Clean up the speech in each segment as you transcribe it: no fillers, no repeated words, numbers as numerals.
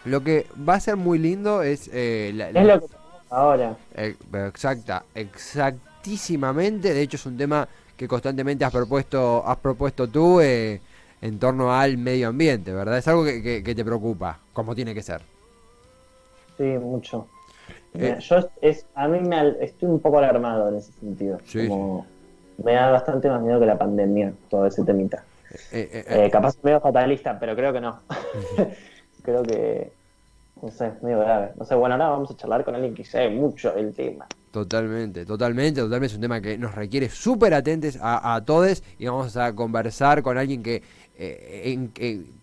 Lo que va a ser muy lindo es Es lo que tenemos ahora. exactísimamente. De hecho, es un tema que constantemente has propuesto tú en torno al medio ambiente, ¿verdad? Es algo que te preocupa, como tiene que ser. Sí, mucho. Eh, A mí estoy un poco alarmado en ese sentido. sí, sí. Como me da bastante más miedo que la pandemia, todo ese temita. Capaz medio fatalista, pero creo que no. Creo que, no sé, es medio grave. No sé, bueno, ahora vamos a charlar con alguien que sabe mucho del tema. Totalmente, totalmente, totalmente. Es un tema que nos requiere súper atentes a todos y vamos a conversar con alguien que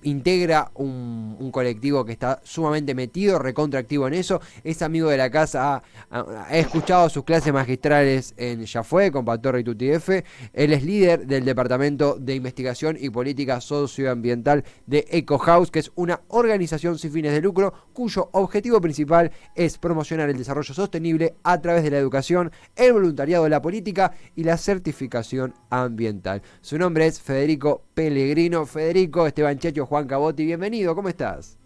integra un colectivo que está sumamente metido, recontraactivo en eso. Es amigo de la casa, ha escuchado sus clases magistrales en Ya Fue, con Pastor y Tuti F. Él es líder del Departamento de Investigación y Política Socioambiental de Eco House, que es una organización sin fines de lucro cuyo objetivo principal es promocionar el desarrollo sostenible a través de la educación, el voluntariado, la política y la certificación ambiental. Su nombre es Federico Pellegrino. Federico, Esteban Checho, Juan Cabotti, bienvenido, ¿cómo estás?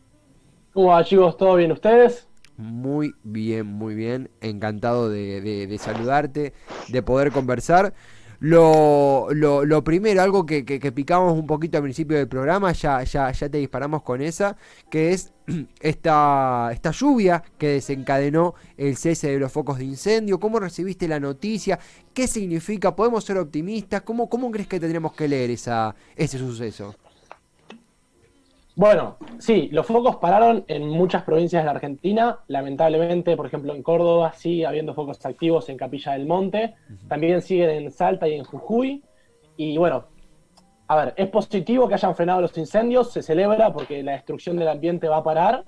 ¿Cómo va, chicos? ¿Todo bien ustedes? Muy bien, encantado de saludarte, de poder conversar. Lo primero, algo que picamos un poquito al principio del programa, ya te disparamos con esa, que es esta lluvia que desencadenó el cese de los focos de incendio. ¿Cómo recibiste la noticia? ¿Qué significa? ¿Podemos ser optimistas? ¿Cómo crees que tendremos que leer ese suceso? Bueno, sí, los focos pararon en muchas provincias de la Argentina. Lamentablemente, por ejemplo, en Córdoba sigue habiendo focos activos en Capilla del Monte. También siguen en Salta y en Jujuy. Y bueno, a ver, es positivo que hayan frenado los incendios, se celebra porque la destrucción del ambiente va a parar,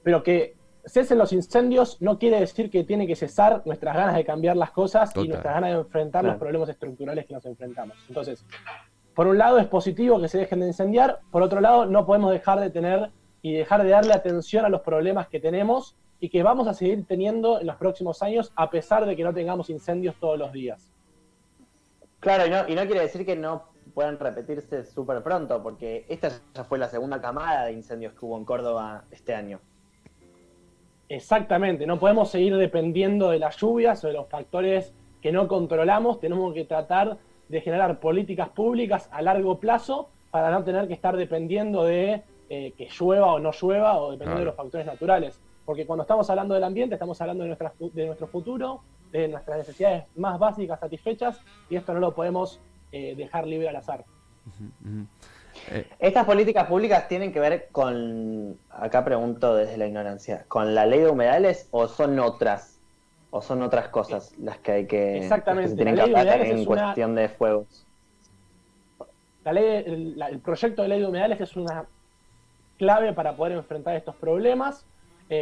pero que cesen los incendios no quiere decir que tiene que cesar nuestras ganas de cambiar las cosas y Total. nuestras ganas de enfrentar los Claro. problemas estructurales que nos enfrentamos. Entonces, por un lado es positivo que se dejen de incendiar, por otro lado no podemos dejar de tener y dejar de darle atención a los problemas que tenemos y que vamos a seguir teniendo en los próximos años a pesar de que no tengamos incendios todos los días. Claro, y no quiere decir que no puedan repetirse súper pronto, porque esta ya fue la segunda camada de incendios que hubo en Córdoba este año. Exactamente, no podemos seguir dependiendo de las lluvias o de los factores que no controlamos, tenemos que tratar de generar políticas públicas a largo plazo para no tener que estar dependiendo de que llueva o no llueva o dependiendo de Claro. los factores naturales. Porque cuando estamos hablando del ambiente estamos hablando de nuestro futuro, de nuestras necesidades más básicas satisfechas y esto no lo podemos dejar libre al azar. Ujú. Eh, Estas políticas públicas tienen que ver con, acá pregunto desde la ignorancia, ¿con la ley de humedales o son otras cosas las que se Exactamente, la tienen que ley de hablar humedales en es una cuestión de fuegos? el proyecto de ley de humedales es una clave para poder enfrentar estos problemas.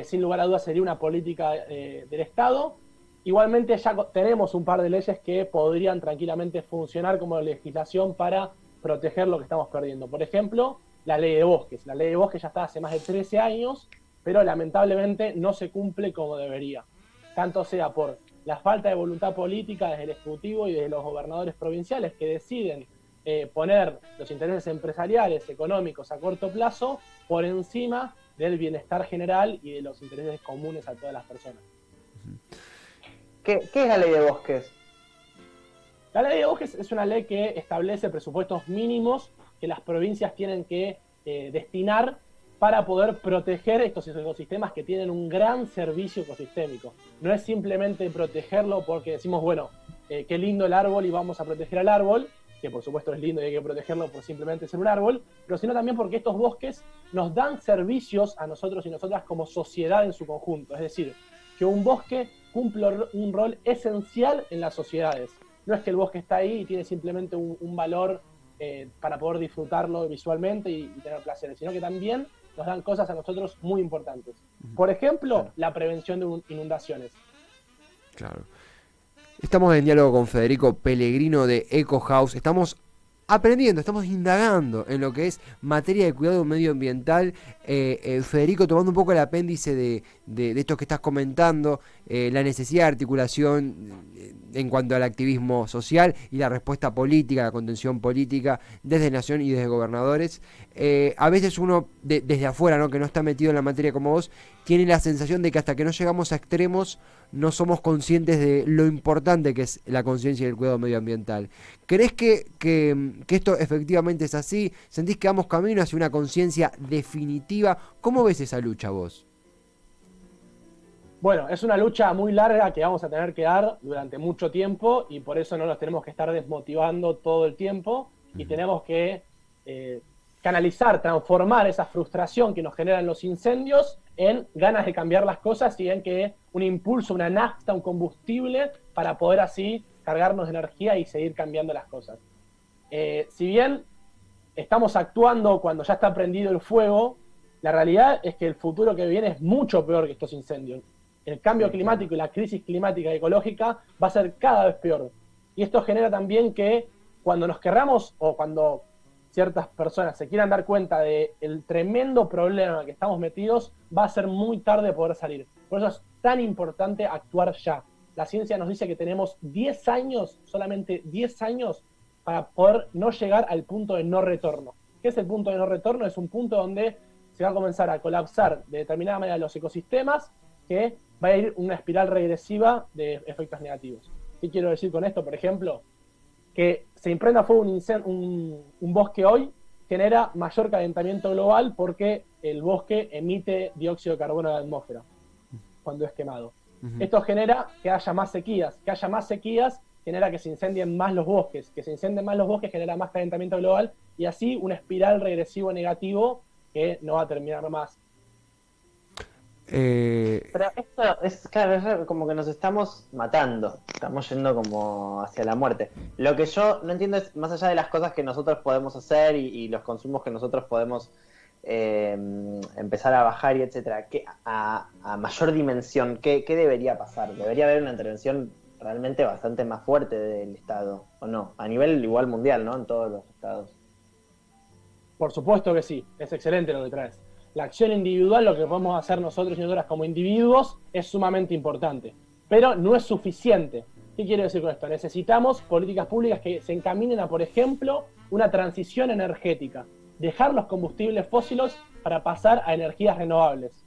Sin lugar a dudas sería una política del Estado. Igualmente ya tenemos un par de leyes que podrían tranquilamente funcionar como legislación para proteger lo que estamos perdiendo. Por ejemplo, la ley de bosques. La ley de bosques ya está hace más de 13 años, pero lamentablemente no se cumple como debería. Tanto sea por la falta de voluntad política desde el Ejecutivo y de los gobernadores provinciales que deciden poner los intereses empresariales, económicos a corto plazo por encima del bienestar general y de los intereses comunes a todas las personas. ¿Qué es la ley de bosques? La ley de bosques es una ley que establece presupuestos mínimos que las provincias tienen que destinar para poder proteger estos ecosistemas que tienen un gran servicio ecosistémico. No es simplemente protegerlo porque decimos, bueno, qué lindo el árbol y vamos a proteger al árbol, que por supuesto es lindo y hay que protegerlo por simplemente ser un árbol, pero sino también porque estos bosques nos dan servicios a nosotros y nosotras como sociedad en su conjunto. Es decir, que un bosque cumple un rol esencial en las sociedades. No es que el bosque está ahí y tiene simplemente un valor para poder disfrutarlo visualmente y tener placeres, sino que también nos dan cosas a nosotros muy importantes. Por ejemplo, Claro. la prevención de inundaciones. claro. Estamos en diálogo con Federico Pellegrino de Eco House. Estamos aprendiendo, estamos indagando en lo que es materia de cuidado medioambiental. Federico, tomando un poco el apéndice de esto que estás comentando, la necesidad de articulación en cuanto al activismo social y la respuesta política, la contención política desde Nación y desde gobernadores. A veces uno, desde afuera, ¿no?, que no está metido en la materia como vos, tiene la sensación de que hasta que no llegamos a extremos no somos conscientes de lo importante que es la conciencia y el cuidado medioambiental. ¿Crees que esto efectivamente es así? ¿Sentís que vamos camino hacia una conciencia definitiva? ¿Cómo ves esa lucha vos? Bueno, es una lucha muy larga que vamos a tener que dar durante mucho tiempo y por eso no nos tenemos que estar desmotivando todo el tiempo y tenemos que canalizar, transformar esa frustración que nos generan los incendios en ganas de cambiar las cosas y en que un impulso, una nafta, un combustible para poder así cargarnos de energía y seguir cambiando las cosas. Si bien estamos actuando cuando ya está prendido el fuego, la realidad es que el futuro que viene es mucho peor que estos incendios. El cambio climático y la crisis climática y ecológica va a ser cada vez peor. Y esto genera también que cuando nos querramos o cuando ciertas personas se quieran dar cuenta del tremendo problema que estamos metidos, va a ser muy tarde poder salir. Por eso es tan importante actuar ya. La ciencia nos dice que tenemos 10 años, solamente 10 años, para poder no llegar al punto de no retorno. ¿Qué es el punto de no retorno? Es un punto donde se va a comenzar a colapsar de determinada manera los ecosistemas, que va a ir una espiral regresiva de efectos negativos. ¿Qué quiero decir con esto? Por ejemplo, que se imprenda fuego un bosque hoy genera mayor calentamiento global porque el bosque emite dióxido de carbono a la atmósfera cuando es quemado. Esto genera que haya más sequías. Que haya más sequías genera que se incendien más los bosques. Que se incendien más los bosques genera más calentamiento global y así una espiral regresivo negativo que no va a terminar más. Pero esto es, claro, es como que nos estamos matando, estamos yendo como hacia la muerte. Lo que yo no entiendo es, más allá de las cosas que nosotros podemos hacer y los consumos que nosotros podemos empezar a bajar y etcétera, a mayor dimensión, ¿qué debería pasar? Debería haber una intervención realmente bastante más fuerte del Estado, ¿o no? A nivel igual mundial, ¿no? En todos los estados. Por supuesto que sí, es excelente lo que traes. La acción individual, lo que podemos hacer nosotros y nosotras como individuos, es sumamente importante, pero no es suficiente. ¿Qué quiero decir con esto? Necesitamos políticas públicas que se encaminen a, por ejemplo, una transición energética, dejar los combustibles fósiles para pasar a energías renovables.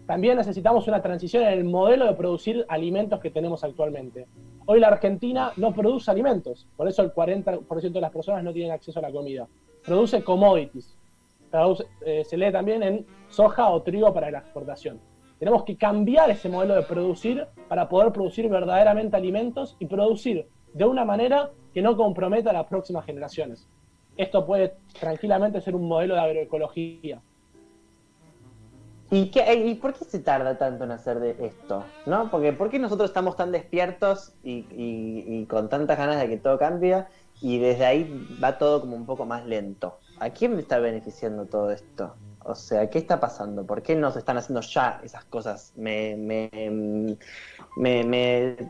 También necesitamos una transición en el modelo de producir alimentos que tenemos actualmente. Hoy la Argentina no produce alimentos, por eso el 40% de las personas no tienen acceso a la comida. Produce commodities. Se lee también en soja o trigo para la exportación. Tenemos que cambiar ese modelo de producir para poder producir verdaderamente alimentos y producir de una manera que no comprometa a las próximas generaciones. Esto puede tranquilamente ser un modelo de agroecología. ¿Y por qué se tarda tanto en hacer de esto? ¿No? Porque ¿por qué nosotros estamos tan despiertos y con tantas ganas de que todo cambie y desde ahí va todo como un poco más lento? ¿A quién me está beneficiando todo esto? O sea, ¿qué está pasando? ¿Por qué no se están haciendo ya esas cosas? Me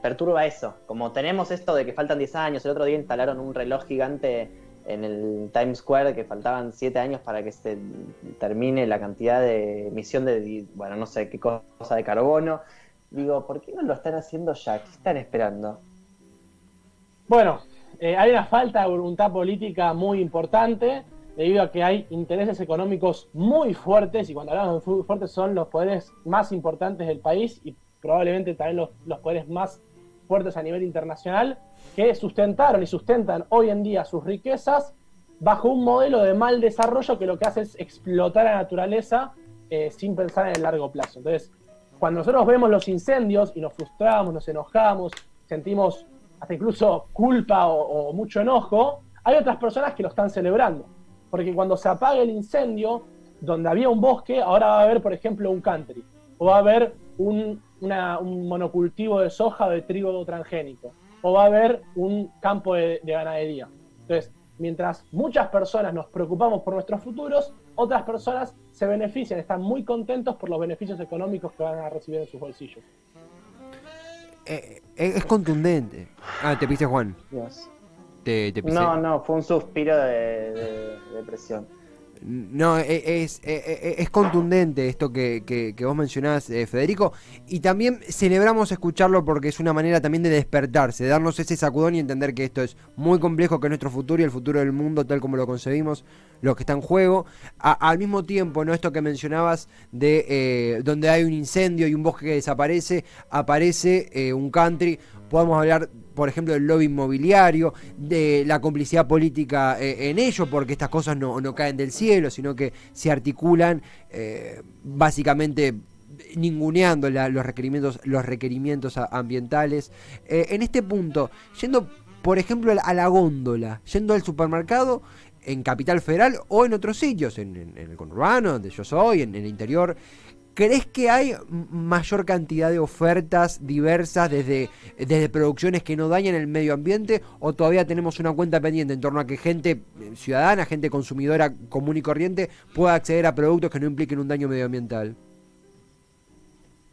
perturba eso. Como tenemos esto de que faltan 10 años, el otro día instalaron un reloj gigante en el Times Square que faltaban 7 años para que se termine la cantidad de emisión de, bueno, no sé qué cosa de carbono. Digo, ¿por qué no lo están haciendo ya? ¿Qué están esperando? Bueno, hay una falta de voluntad política muy importante debido a que hay intereses económicos muy fuertes, y cuando hablamos de muy fuertes son los poderes más importantes del país y probablemente también los poderes más fuertes a nivel internacional, que sustentaron y sustentan hoy en día sus riquezas bajo un modelo de mal desarrollo que lo que hace es explotar a la naturaleza sin pensar en el largo plazo. Entonces, cuando nosotros vemos los incendios y nos frustramos, nos enojamos, sentimos hasta incluso culpa o mucho enojo, hay otras personas que lo están celebrando. Porque cuando se apague el incendio, donde había un bosque, ahora va a haber, por ejemplo, un country. O va a haber un monocultivo de soja o de trigo transgénico. O va a haber un campo de ganadería. Entonces, mientras muchas personas nos preocupamos por nuestros futuros, otras personas se benefician, están muy contentos por los beneficios económicos que van a recibir en sus bolsillos. Es contundente. Te piste, Juan. Dios. te pisé. No, fue un suspiro de depresión. No, es contundente esto que vos mencionás, Federico, y también celebramos escucharlo porque es una manera también de despertarse, de darnos ese sacudón y entender que esto es muy complejo, que es nuestro futuro y el futuro del mundo tal como lo concebimos, lo que está en juego. Al mismo tiempo, ¿no? Esto que mencionabas de donde hay un incendio y un bosque que desaparece, aparece un country. Podemos hablar, por ejemplo, del lobby inmobiliario, de la complicidad política en ello, porque estas cosas no caen del cielo, sino que se articulan básicamente ninguneando los requerimientos ambientales. En este punto, yendo, por ejemplo, a la góndola, yendo al supermercado en Capital Federal o en otros sitios, en el conurbano, donde yo soy, en el interior, ¿crees que hay mayor cantidad de ofertas diversas desde producciones que no dañan el medio ambiente, o todavía tenemos una cuenta pendiente en torno a que gente ciudadana, gente consumidora común y corriente pueda acceder a productos que no impliquen un daño medioambiental?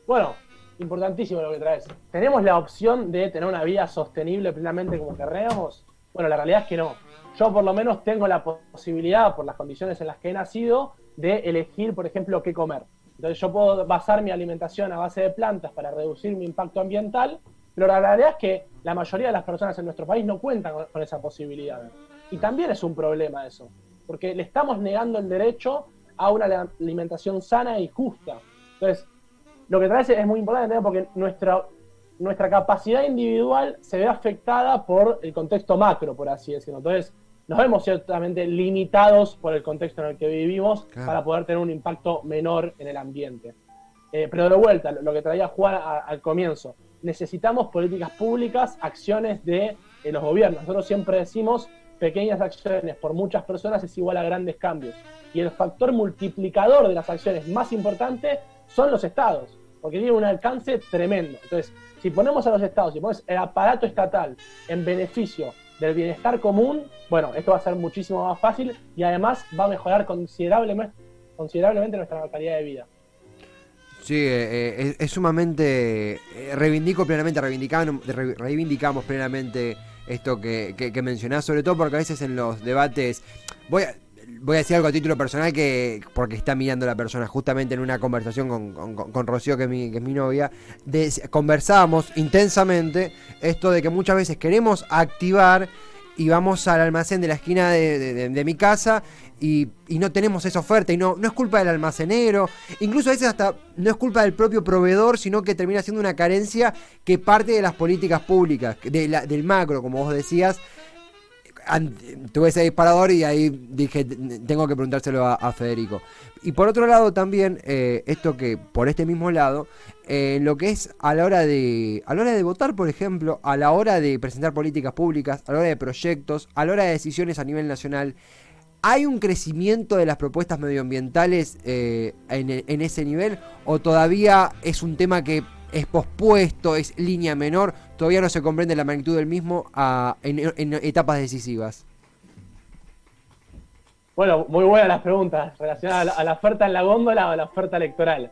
Bueno, importantísimo lo que traes. ¿Tenemos la opción de tener una vida sostenible plenamente como querríamos? Bueno, la realidad es que no. Yo por lo menos tengo la posibilidad, por las condiciones en las que he nacido, de elegir, por ejemplo, qué comer. Entonces yo puedo basar mi alimentación a base de plantas para reducir mi impacto ambiental, pero la realidad es que la mayoría de las personas en nuestro país no cuentan con esa posibilidad. Y también es un problema eso, porque le estamos negando el derecho a una alimentación sana y justa. Entonces, lo que traes es muy importante porque nuestra capacidad individual se ve afectada por el contexto macro, por así decirlo. Entonces, nos vemos ciertamente limitados por el contexto en el que vivimos, claro, para poder tener un impacto menor en el ambiente. Pero de vuelta, lo que traía Juan al comienzo, necesitamos políticas públicas, acciones de los gobiernos. Nosotros siempre decimos, pequeñas acciones por muchas personas es igual a grandes cambios. Y el factor multiplicador de las acciones más importante son los estados, porque tienen un alcance tremendo. Entonces, si ponemos a los estados, si ponemos el aparato estatal en beneficio del bienestar común, bueno, esto va a ser muchísimo más fácil y además va a mejorar considerablemente nuestra calidad de vida. Sí, es sumamente... reivindicamos plenamente esto que mencionás, sobre todo porque a veces en los debates... Voy a decir algo a título personal porque está mirando la persona, justamente en una conversación con Rocío, que es mi novia, conversábamos intensamente esto de que muchas veces queremos activar y vamos al almacén de la esquina de mi casa y no tenemos esa oferta, y no es culpa del almacenero, incluso a veces hasta no es culpa del propio proveedor, sino que termina siendo una carencia que parte de las políticas públicas, del macro, como vos decías. Tuve ese disparador y ahí dije, tengo que preguntárselo a Federico. Y por otro lado también, esto que por este mismo lado, lo que es a la hora de votar, por ejemplo, a la hora de presentar políticas públicas, a la hora de proyectos, a la hora de decisiones a nivel nacional, ¿hay un crecimiento de las propuestas medioambientales en ese nivel? ¿O todavía es un tema que es pospuesto, es línea menor, todavía no se comprende la magnitud del mismo en etapas decisivas? Bueno, muy buenas las preguntas relacionadas a la oferta en la góndola o a la oferta electoral.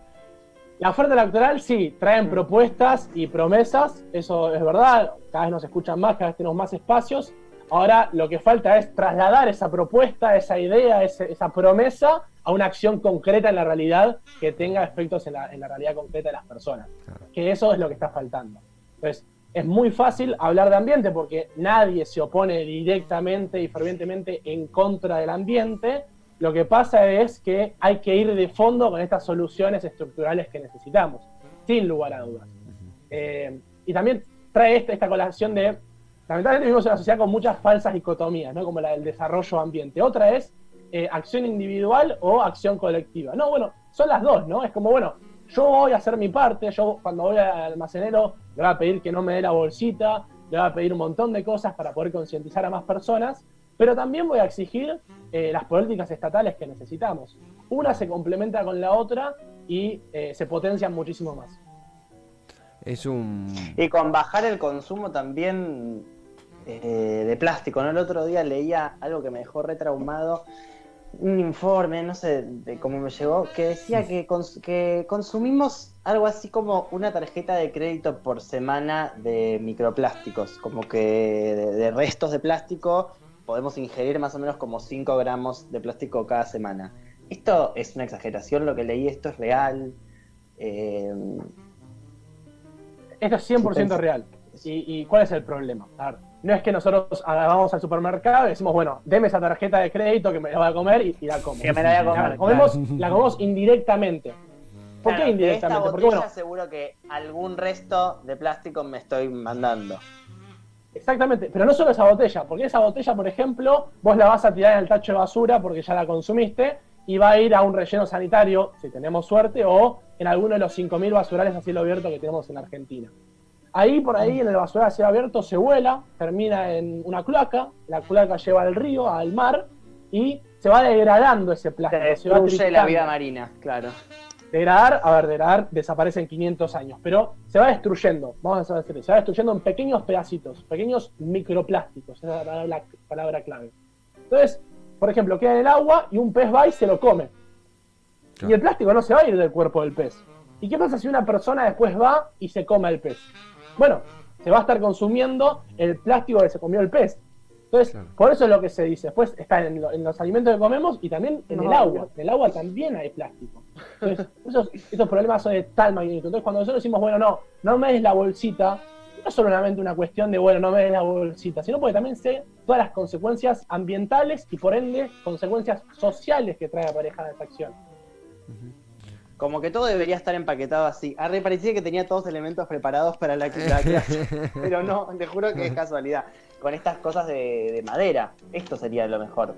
La oferta electoral sí, traen propuestas y promesas, eso es verdad, cada vez nos escuchan más, cada vez tenemos más espacios. Ahora lo que falta es trasladar esa propuesta, esa idea, esa promesa a una acción concreta en la realidad que tenga efectos en la realidad concreta de las personas. Claro. Que eso es lo que está faltando. Entonces, es muy fácil hablar de ambiente porque nadie se opone directamente y fervientemente en contra del ambiente. Lo que pasa es que hay que ir de fondo con estas soluciones estructurales que necesitamos, sin lugar a dudas. Y también trae esta colación de... Lamentablemente vivimos en una sociedad con muchas falsas dicotomías, ¿no? Como la del desarrollo ambiente. Otra es acción individual o acción colectiva. No, bueno, son las dos, ¿no? Es como, bueno, yo voy a hacer mi parte, yo cuando voy al almacenero le voy a pedir que no me dé la bolsita, le voy a pedir un montón de cosas para poder concientizar a más personas, pero también voy a exigir las políticas estatales que necesitamos. Una se complementa con la otra y se potencian muchísimo más. Y con bajar el consumo también de plástico, ¿no? El otro día leía algo que me dejó retraumado, un informe, no sé de cómo me llegó, que decía que consumimos algo así como una tarjeta de crédito por semana de microplásticos, como que de restos de plástico podemos ingerir más o menos como 5 gramos de plástico cada semana. Esto es una exageración, lo que leí, esto es real. Esto es 100% real. ¿Y cuál es el problema? A ver, no es que nosotros vamos al supermercado y decimos, bueno, deme esa tarjeta de crédito que me la voy a comer y la como. Que me la voy a comer. La comemos indirectamente. ¿Por qué indirectamente? Esta Porque botella seguro que algún resto de plástico me estoy mandando. Exactamente, pero no solo esa botella, porque esa botella, por ejemplo, vos la vas a tirar en el tacho de basura porque ya la consumiste y va a ir a un relleno sanitario, si tenemos suerte, o en alguno de los 5.000 basurales a cielo abierto que tenemos en Argentina. Ahí, por ahí, en el basural a cielo abierto se vuela, termina en una cloaca, la cloaca lleva al río, al mar, y se va degradando ese plástico. Se destruye la vida marina, claro. Degradar desaparece en 500 años, pero se va destruyendo, vamos a decir, se va destruyendo en pequeños pedacitos, pequeños microplásticos, esa es la palabra clave. Entonces, por ejemplo, queda en el agua y un pez va y se lo come. Claro. Y el plástico no se va a ir del cuerpo del pez. ¿Y qué pasa si una persona después va y se come el pez? Bueno, se va a estar consumiendo el plástico que se comió el pez. Entonces, claro, por eso es lo que se dice. Después está en los alimentos que comemos y también en el agua. En el agua también hay plástico. Entonces, esos problemas son de tal magnitud. Entonces, cuando nosotros decimos, bueno, no me des la bolsita, no es solamente una cuestión de, bueno, no me des la bolsita, sino porque también sé todas las consecuencias ambientales y, por ende, consecuencias sociales que trae aparejada esta acción. Como que todo debería estar empaquetado así. A mí me parecía que tenía todos elementos preparados para la clase, pero no, te juro que es casualidad. Con estas cosas de madera, esto sería lo mejor,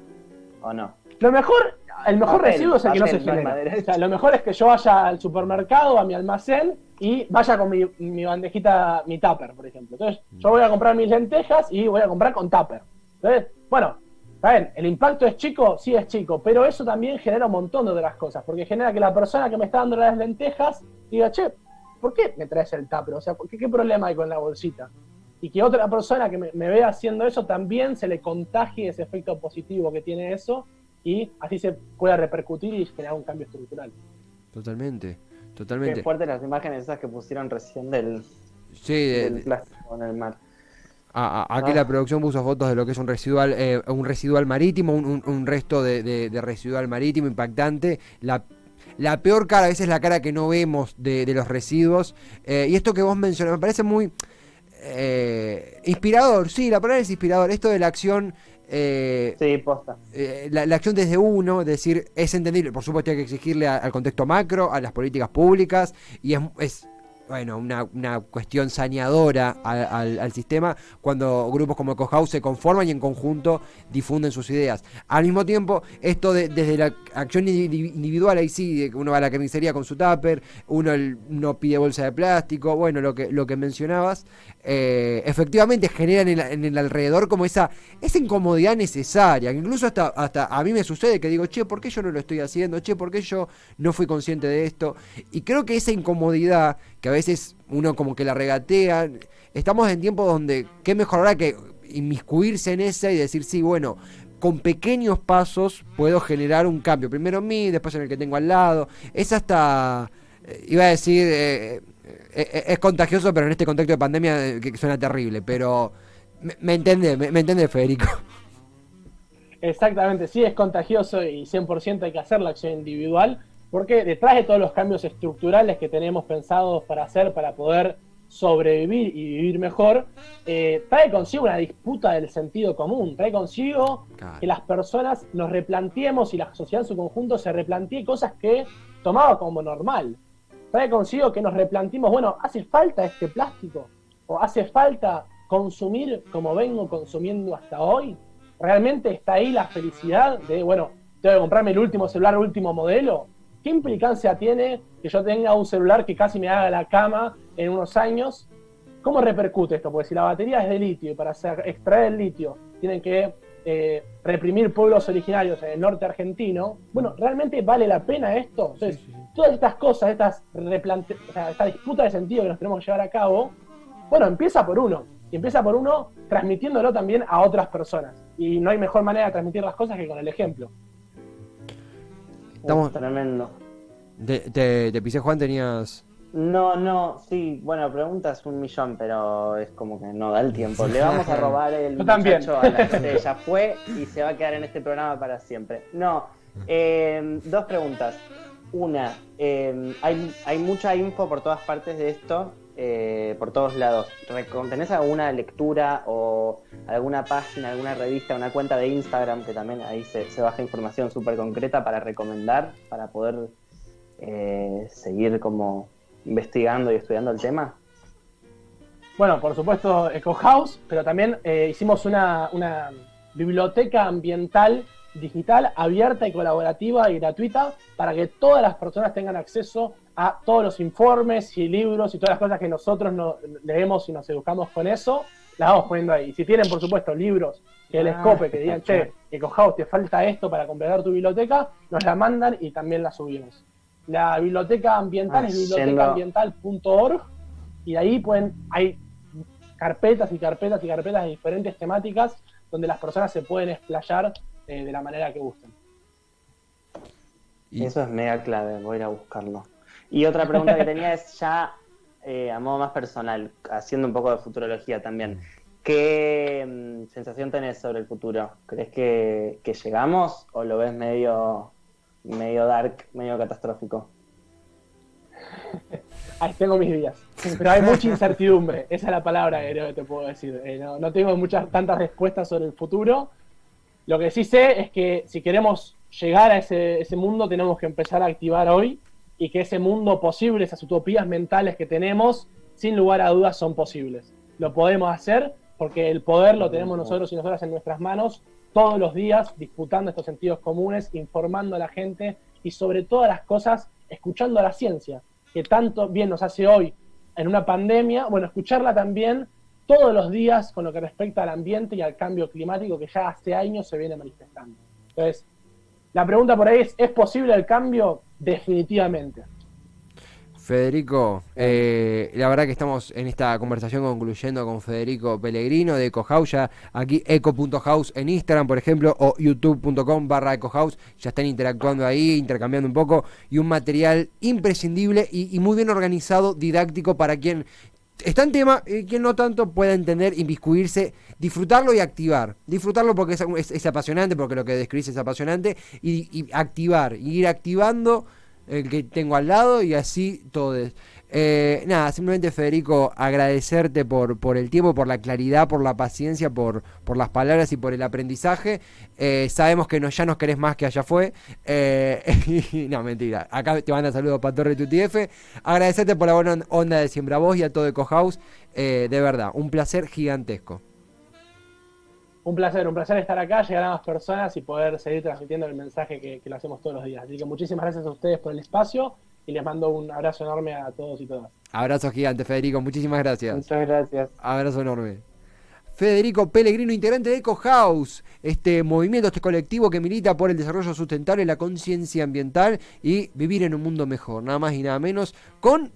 ¿o no? El mejor residuo es el que no se genera. O sea, lo mejor es que yo vaya al supermercado, a mi almacén, y vaya con mi bandejita, mi tupper, por ejemplo. Entonces, yo voy a comprar mis lentejas y voy a comprar con tupper. Entonces, bueno, está bien, el impacto es chico, sí es chico, pero eso también genera un montón de otras cosas, porque genera que la persona que me está dando las lentejas diga, che, ¿por qué me traes el tupper? O sea, ¿qué problema hay con la bolsita? Y que otra persona que me vea haciendo eso también se le contagie ese efecto positivo que tiene eso, y así se pueda repercutir y generar un cambio estructural. Totalmente. Qué fuerte las imágenes esas que pusieron recién del plástico en el mar. Aquí la producción puso fotos de lo que es un residual marítimo, un resto de residual marítimo impactante. La peor cara a veces es la cara que no vemos de los residuos. Y esto que vos mencionás me parece muy inspirador. Sí, la palabra es inspirador. Esto de la acción... sí, posta. La acción desde uno, es decir, es entendible. Por supuesto hay que exigirle al contexto macro, a las políticas públicas, y es bueno, una cuestión saneadora al sistema cuando grupos como EcoHouse se conforman y en conjunto difunden sus ideas. Al mismo tiempo, esto desde la acción individual, ahí sí, uno va a la carnicería con su tupper, uno no pide bolsa de plástico, bueno, lo que mencionabas, efectivamente generan en el alrededor como esa incomodidad necesaria, que incluso hasta a mí me sucede que digo, che, ¿por qué yo no lo estoy haciendo? Che, ¿por qué yo no fui consciente de esto? Y creo que esa incomodidad que a veces uno como que la regatea, estamos en tiempos donde qué mejor hora que inmiscuirse en esa y decir, sí, bueno, con pequeños pasos puedo generar un cambio, primero en mí, después en el que tengo al lado. Es hasta, iba a decir, es contagioso, pero en este contexto de pandemia que suena terrible, pero me entiende Federico. Exactamente, sí, es contagioso y 100% hay que hacer la acción individual, porque detrás de todos los cambios estructurales que tenemos pensados para hacer para poder sobrevivir y vivir mejor, trae consigo una disputa del sentido común, trae consigo que las personas nos replanteemos y la sociedad en su conjunto se replantee cosas que tomaba como normal. Trae consigo que nos replanteemos, bueno, ¿hace falta este plástico? ¿O hace falta consumir como vengo consumiendo hasta hoy? ¿Realmente está ahí la felicidad de, bueno, tengo que comprarme el último celular, el último modelo? ¿Qué implicancia tiene que yo tenga un celular que casi me haga la cama en unos años? ¿Cómo repercute esto? Porque si la batería es de litio y para extraer el litio tienen que reprimir pueblos originarios en el norte argentino, bueno, ¿realmente vale la pena esto? Entonces, todas estas cosas, esta disputa de sentido que nos tenemos que llevar a cabo, bueno, empieza por uno. Y empieza por uno transmitiéndolo también a otras personas. Y no hay mejor manera de transmitir las cosas que con el ejemplo. Estamos... Tremendo. Te pisé, Juan, tenías... No, sí, bueno, preguntas 1.000.000, pero es como que no da el tiempo. Le vamos a robar el muchacho a la estrella. Fue y se va a quedar en este programa para siempre. No, dos preguntas. Una, hay mucha info por todas partes de esto, por todos lados. ¿Tenés alguna lectura o alguna página, alguna revista, una cuenta de Instagram que también ahí se baja información súper concreta para recomendar, para poder seguir como investigando y estudiando el tema? Bueno, por supuesto Eco House, pero también hicimos una biblioteca ambiental digital abierta y colaborativa y gratuita para que todas las personas tengan acceso a todos los informes y libros y todas las cosas que nosotros leemos y nos educamos con eso, las vamos poniendo ahí. Y si tienen, por supuesto, libros que les cope, que digan, che, Eco House, te falta esto para completar tu biblioteca, nos la mandan y también la subimos. La biblioteca ambiental es bibliotecaambiental.org y ahí hay carpetas y carpetas y carpetas de diferentes temáticas donde las personas se pueden explayar de la manera que gusten. Eso es mega clave, voy a ir a buscarlo. Y otra pregunta que tenía es ya a modo más personal, haciendo un poco de futurología también. ¿Qué sensación tenés sobre el futuro? ¿Crees que llegamos o lo ves medio dark, medio catastrófico? Ahí tengo mis días, pero hay mucha incertidumbre, esa es la palabra que creo que te puedo decir. No tengo tantas respuestas sobre el futuro. Lo que sí sé es que si queremos llegar a ese mundo tenemos que empezar a activar hoy, y que ese mundo posible, esas utopías mentales que tenemos, sin lugar a dudas son posibles. Lo podemos hacer porque el poder lo tenemos nosotros y nosotras en nuestras manos todos los días, disputando estos sentidos comunes, informando a la gente y sobre todas las cosas escuchando a la ciencia, que tanto bien nos hace hoy en una pandemia, bueno, escucharla también todos los días con lo que respecta al ambiente y al cambio climático que ya hace años se viene manifestando. Entonces, la pregunta por ahí ¿es posible el cambio? Definitivamente. Federico, la verdad que estamos en esta conversación concluyendo con Federico Pellegrino de EcoHouse, ya aquí eco.house en Instagram, por ejemplo, o youtube.com/EcoHouse, ya están interactuando ahí, intercambiando un poco, y un material imprescindible y muy bien organizado, didáctico, para quien está en tema y quien no tanto pueda entender, inmiscuirse, disfrutarlo y activar. Disfrutarlo porque es apasionante, porque lo que describís es apasionante, y activar, y ir activando el que tengo al lado y así todo. Nada, simplemente, Federico, agradecerte por el tiempo, por la claridad, por la paciencia, por las palabras y por el aprendizaje. Sabemos que ya nos querés más que allá fue. No, mentira. Acá te manda saludos para Torre TutiF. Agradecerte por la buena onda de Siembra Voz y a todo EcoHouse. De verdad, un placer gigantesco. Un placer estar acá, llegar a más personas y poder seguir transmitiendo el mensaje que lo hacemos todos los días. Así que muchísimas gracias a ustedes por el espacio y les mando un abrazo enorme a todos y todas. Abrazo gigante, Federico, muchísimas gracias. Muchas gracias. Abrazo enorme. Federico Pellegrino, integrante de EcoHouse, este movimiento, este colectivo que milita por el desarrollo sustentable, la conciencia ambiental y vivir en un mundo mejor, nada más y nada menos, con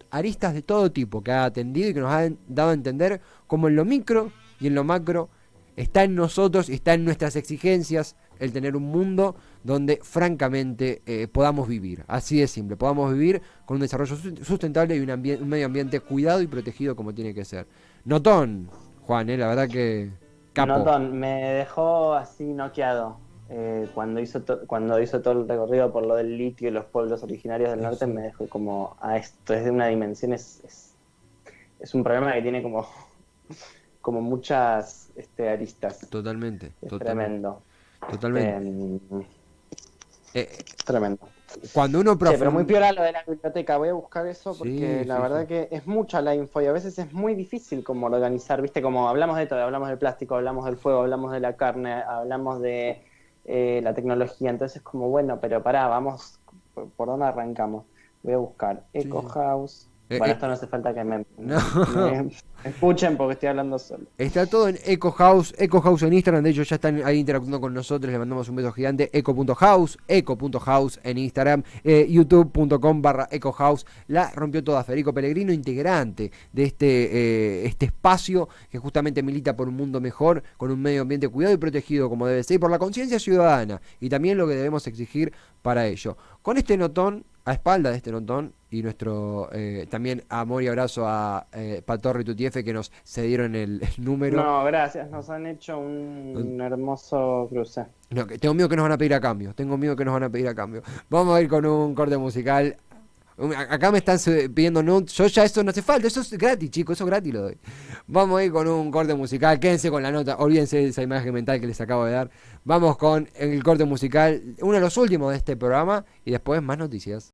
aristas de todo tipo que ha atendido y que nos ha dado a entender cómo en lo micro y en lo macro está en nosotros y está en nuestras exigencias el tener un mundo donde francamente podamos vivir, así de simple, podamos vivir con un desarrollo sustentable y un medio ambiente cuidado y protegido como tiene que ser. Notón, Juan, la verdad que capo. Notón, me dejó así noqueado cuando hizo todo el recorrido por lo del litio y los pueblos originarios del norte. Me dejó como, esto es de una dimensión, es un problema que tiene como muchas aristas. Totalmente. Tremendo. Totalmente. Tremendo. Cuando uno pero muy piola lo de la biblioteca, voy a buscar eso porque la verdad que es mucha la info y a veces es muy difícil como organizar, viste, como hablamos de todo, hablamos del plástico, hablamos del fuego, hablamos de la carne, hablamos de la tecnología, entonces como bueno, pero pará, vamos, ¿por dónde arrancamos? Voy a buscar EcoHouse. Bueno, esto no hace falta que me No. escuchen porque estoy hablando solo. Está todo en Eco House en Instagram, de hecho ya están ahí interactuando con nosotros, les mandamos un beso gigante, eco.house en Instagram, youtube.com/ecohouse. La rompió toda Federico Pellegrino, integrante de este espacio que justamente milita por un mundo mejor, con un medio ambiente cuidado y protegido como debe ser, y por la conciencia ciudadana, y también lo que debemos exigir para ello. Con este notón, a espalda de este notón, y nuestro también amor y abrazo a Patorro y Tutiefe, que nos cedieron el número. No, gracias, nos han hecho un hermoso cruce. No, tengo miedo que nos van a pedir a cambio. Vamos a ir con un corte musical. Acá me están pidiendo nudes. Yo ya eso no hace falta. Eso es gratis, chicos. Eso gratis lo doy. Vamos a ir con un corte musical. Quédense con la nota. Olvídense de esa imagen mental que les acabo de dar. Vamos con el corte musical. Uno de los últimos de este programa. Y después más noticias.